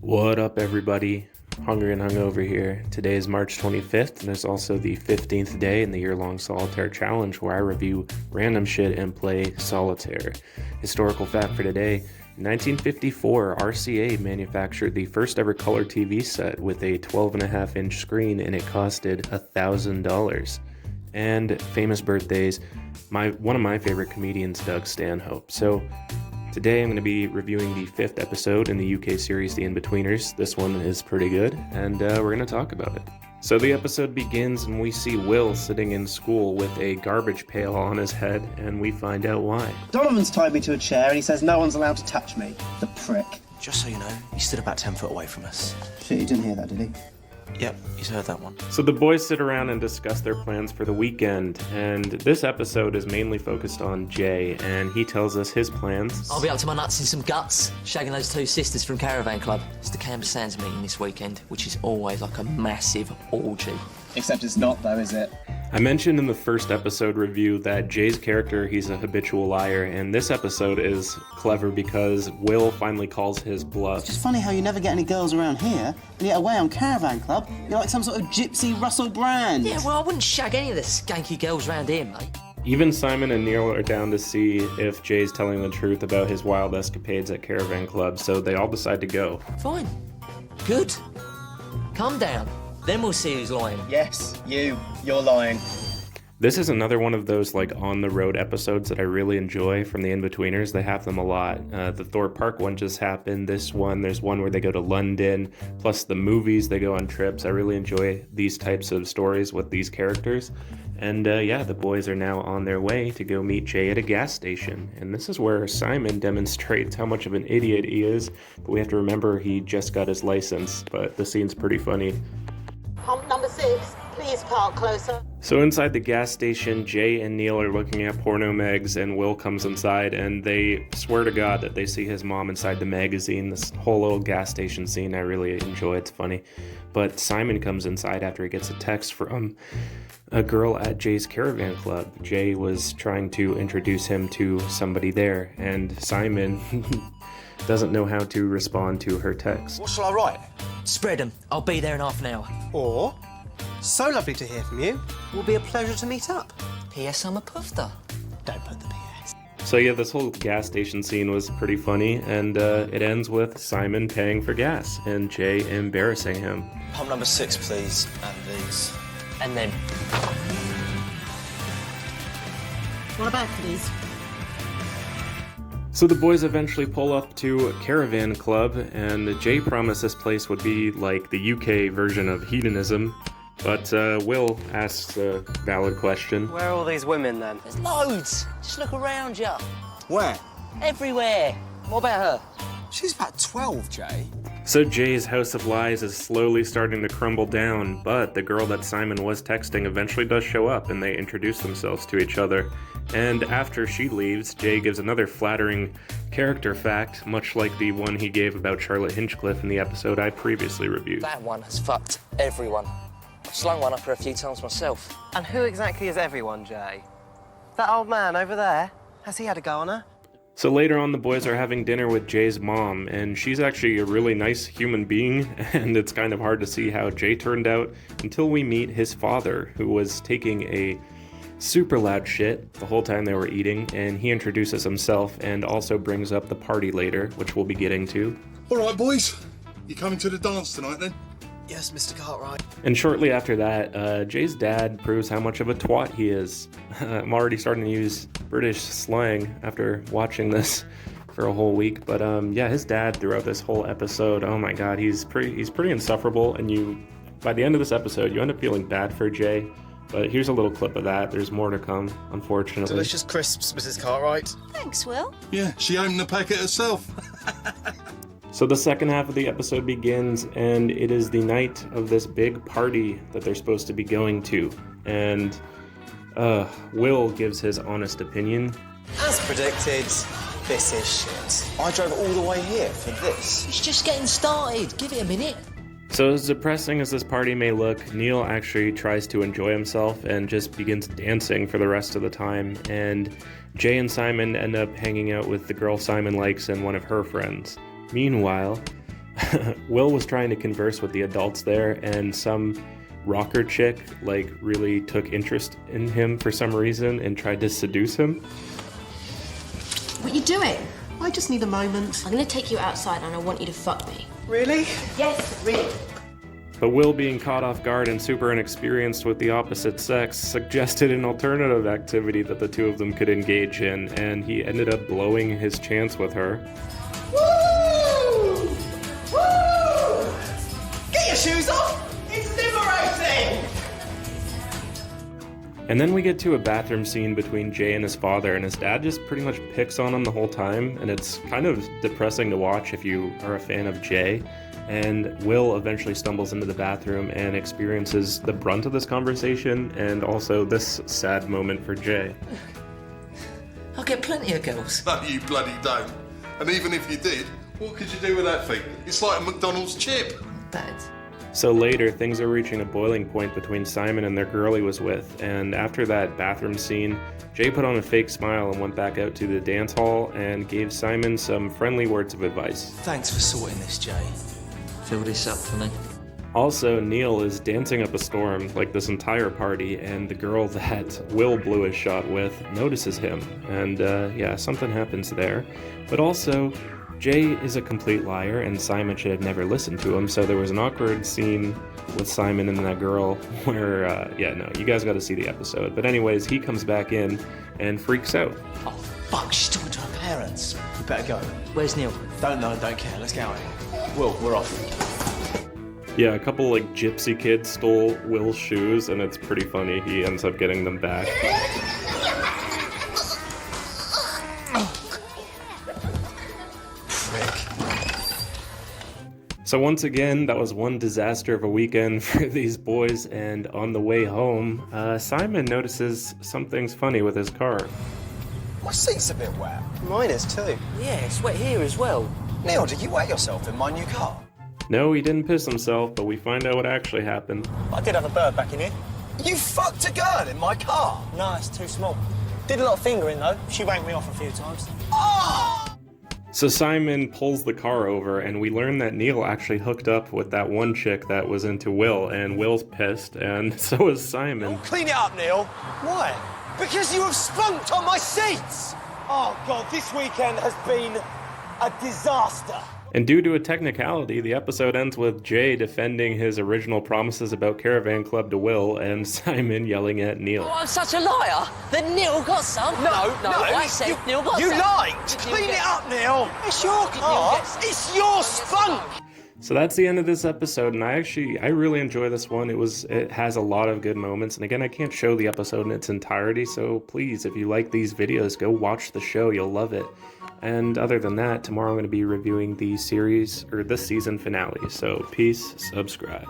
What up, everybody? Hungry and hungover here. Today is March 25th, and it's also the 15th day in the year-long Solitaire challenge where I review random shit and play Solitaire. Historical fact for today: in 1954, RCA manufactured the first ever color TV set with a 12.5-inch screen, and it costed $1,000. And famous birthdays, one of my favorite comedians, Doug Stanhope. So today I'm going to be reviewing the 5th episode in the UK series The Inbetweeners. This one is pretty good, and we're going to talk about it. So the episode begins and we see Will sitting in school with a garbage pail on his head, and we find out why. Donovan's tied me to a chair and he says no one's allowed to touch me. The prick. Just so you know, he stood about 10 foot away from us. Shit, you didn't hear that, did he? Yep, he's heard that one. So the boys sit around and discuss their plans for the weekend, and this episode is mainly focused on Jay, and he tells us his plans. I'll be up to my nuts in some guts, shagging those two sisters from Caravan Club. It's the Canberra Sands meeting this weekend, which is always like a massive orgy. Except it's not though, is it? I mentioned in the first episode review that Jay's character, he's a habitual liar, and this episode is clever because Will finally calls his bluff. It's just funny how you never get any girls around here, and yet away on Caravan Club, you're like some sort of gypsy Russell Brand. Yeah, well, I wouldn't shag any of the skanky girls round here, mate. Even Simon and Neil are down to see if Jay's telling the truth about his wild escapades at Caravan Club, so they all decide to go. Fine. Good. Calm down. Then we'll see who's lying. Yes, you're lying. This is another one of those like on-the-road episodes that I really enjoy from the Inbetweeners. They have them a lot. The Thorpe Park one just happened. This one, there's one where they go to London, plus the movies, they go on trips. I really enjoy these types of stories with these characters. And yeah, the boys are now on their way to go meet Jay at a gas station. And this is where Simon demonstrates how much of an idiot he is. But we have to remember he just got his license, but the scene's pretty funny. Pump number 6, please park closer. So inside the gas station, Jay and Neil are looking at porno mags, and Will comes inside, and they swear to God that they see his mom inside the magazine. This whole little gas station scene I really enjoy. It's funny. But Simon comes inside after he gets a text from a girl at Jay's Caravan Club. Jay was trying to introduce him to somebody there, and Simon doesn't know how to respond to her text. What shall I write? Spread 'em. I'll be there in half an hour. Or, so lovely to hear from you. Will be a pleasure to meet up. P.S. I'm a puffter. Don't put the PS. So yeah, this whole gas station scene was pretty funny, and it ends with Simon paying for gas and Jay embarrassing him. Pump number 6, please, and these. And then... What about these? So the boys eventually pull up to a Caravan Club, and Jay promised this place would be like the UK version of hedonism, but Will asks a valid question. Where are all these women then? There's loads. Just look around ya. Where? Everywhere. What about her? She's about 12, Jay. So Jay's house of lies is slowly starting to crumble down, but the girl that Simon was texting eventually does show up, and they introduce themselves to each other. And after she leaves, Jay gives another flattering character fact, much like the one he gave about Charlotte Hinchcliffe in the episode I previously reviewed. That one has fucked everyone. I've slung one up her a few times myself. And who exactly is everyone, Jay? That old man over there? Has he had a go on her? So later on, the boys are having dinner with Jay's mom, and she's actually a really nice human being, and it's kind of hard to see how Jay turned out until we meet his father, who was taking a super loud shit the whole time they were eating, and he introduces himself and also brings up the party later, which we'll be getting to. All right, boys. You coming to the dance tonight, then? Yes, Mr. Cartwright. And shortly after that, Jay's dad proves how much of a twat he is. I'm already starting to use British slang after watching this for a whole week, but yeah, his dad throughout this whole episode, oh my god, he's pretty insufferable, and by the end of this episode, you end up feeling bad for Jay. But here's a little clip of that. There's more to come, unfortunately. Delicious crisps, Mrs. Cartwright. Thanks, Will. Yeah, she opened the packet herself. So the second half of the episode begins, and it is the night of this big party that they're supposed to be going to. And Will gives his honest opinion. As predicted, this is shit. I drove all the way here for this. It's just getting started. Give it a minute. So as depressing as this party may look, Neil actually tries to enjoy himself and just begins dancing for the rest of the time. And Jay and Simon end up hanging out with the girl Simon likes and one of her friends. Meanwhile, Will was trying to converse with the adults there, and some rocker chick like really took interest in him for some reason and tried to seduce him. What you doing? I just need a moment. I'm gonna take you outside and I want you to fuck me. Really? Yes, really. But Will, being caught off guard and super inexperienced with the opposite sex, suggested an alternative activity that the two of them could engage in, and he ended up blowing his chance with her. Woo! Woo! Get your shoes off! It's liberating! And then we get to a bathroom scene between Jay and his father, and his dad just pretty much picks on him the whole time, and it's kind of depressing to watch if you are a fan of Jay. And Will eventually stumbles into the bathroom and experiences the brunt of this conversation, and also this sad moment for Jay. I'll get plenty of girls. No, you bloody don't. And even if you did, what could you do with that thing? It's like a McDonald's chip. Dad. So later, things are reaching a boiling point between Simon and their girl he was with, and after that bathroom scene, Jay put on a fake smile and went back out to the dance hall and gave Simon some friendly words of advice. Thanks for sorting this, Jay. Fill this up for me. Also, Neil is dancing up a storm like this entire party, and the girl that Will blew his shot with notices him, and yeah, something happens there. But also, Jay is a complete liar, and Simon should have never listened to him, so there was an awkward scene with Simon and that girl where, yeah, no, you guys got to see the episode. But anyways, he comes back in and freaks out. Oh, fuck, she's talking to her parents. We better go. Where's Neil? Don't know, don't care. Let's get out of here. Will, we're off. Yeah, a couple like gypsy kids stole Will's shoes, and it's pretty funny. He ends up getting them back. So once again, that was one disaster of a weekend for these boys, and on the way home, Simon notices something's funny with his car. My seat's a bit wet. Mine is too. Yeah, it's wet here as well. Neil, did you wet yourself in my new car? No, he didn't piss himself, but we find out what actually happened. I did have a bird back in here. You fucked a girl in my car? No, it's too small. Did a lot of fingering though. She wanked me off a few times. Oh! So Simon pulls the car over, and we learn that Neil actually hooked up with that one chick that was into Will, and Will's pissed, and so is Simon. Clean it up, Neil. Why? Because you have spunked on my seats! Oh God, this weekend has been a disaster. And due to a technicality, the episode ends with Jay defending his original promises about Caravan Club to Will, and Simon yelling at Neil. Oh, I'm such a liar. Then Neil got some. No, I said Neil got some. You lied! Clean it up, Neil! It's your car! It's your spunk! So that's the end of this episode, and I really enjoy this one. It has a lot of good moments, and again, I can't show the episode in its entirety, so please, if you like these videos, go watch the show. You'll love it. And other than that, tomorrow I'm going to be reviewing the series, or this season finale. So peace, subscribe.